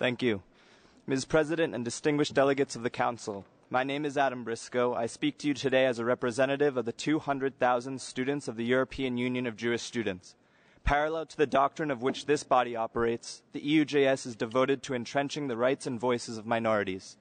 Thank you. Ms. President and distinguished delegates of the Council, my name is Adam Briscoe. I speak to you today as a representative of the 200,000 students of the European Union of Jewish Students. Parallel to the doctrine of which this body operates, the EUJS is devoted to entrenching the rights and voices of minorities.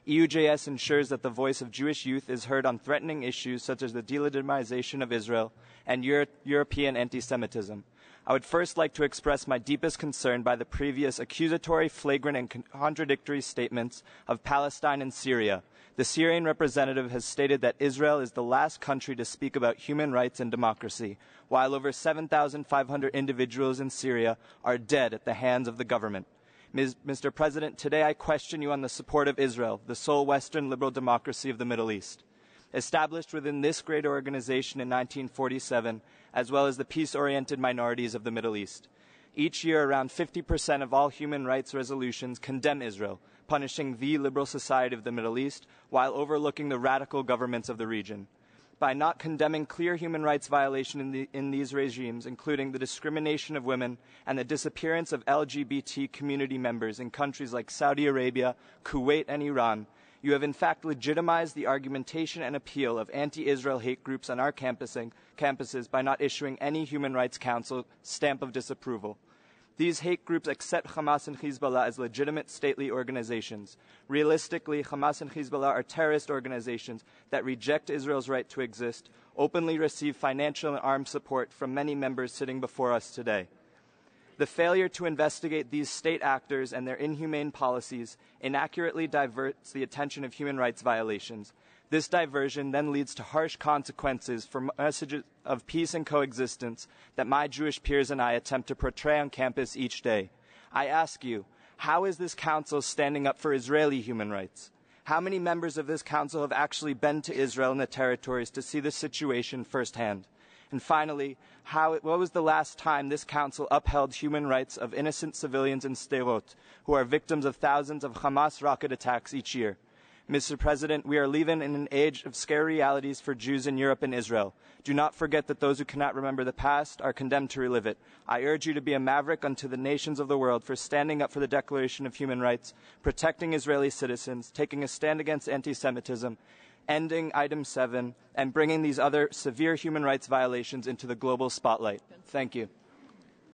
EUJS ensures that the voice of Jewish youth is heard on threatening issues such as the delegitimization of Israel and European anti-Semitism. I would first like to express my deepest concern by the previous accusatory, flagrant, and contradictory statements of Palestine and Syria. The Syrian representative has stated that Israel is the last country to speak about human rights and democracy, while over 7,500 individuals in Syria are dead at the hands of the government. Mr. President, today I question you on the support of Israel, the sole Western liberal democracy of the Middle East. Established within this great organization in 1947, as well as the peace-oriented minorities of the Middle East. Each year, around 50% of all human rights resolutions condemn Israel, punishing the liberal society of the Middle East while overlooking the radical governments of the region. By not condemning clear human rights violations in these regimes, including the discrimination of women and the disappearance of LGBT community members in countries like Saudi Arabia, Kuwait, and Iran, you have in fact legitimized the argumentation and appeal of anti-Israel hate groups on our campuses by not issuing any Human Rights Council stamp of disapproval. These hate groups accept Hamas and Hezbollah as legitimate stately organizations. Realistically, Hamas and Hezbollah are terrorist organizations that reject Israel's right to exist, openly receive financial and armed support from many members sitting before us today. The failure to investigate these state actors and their inhumane policies inaccurately diverts the attention of human rights violations. This diversion then leads to harsh consequences for messages of peace and coexistence that my Jewish peers and I attempt to portray on campus each day. I ask you, how is this council standing up for Israeli human rights? How many members of this council have actually been to Israel and the territories to see the situation firsthand? And finally, what was the last time this council upheld human rights of innocent civilians in Sderot, who are victims of thousands of Hamas rocket attacks each year? Mr. President, we are living in an age of scary realities for Jews in Europe and Israel. Do not forget that those who cannot remember the past are condemned to relive it. I urge you to be a maverick unto the nations of the world for standing up for the Declaration of Human Rights, protecting Israeli citizens, taking a stand against anti-Semitism, ending Item 7, and bringing these other severe human rights violations into the global spotlight. Thank you.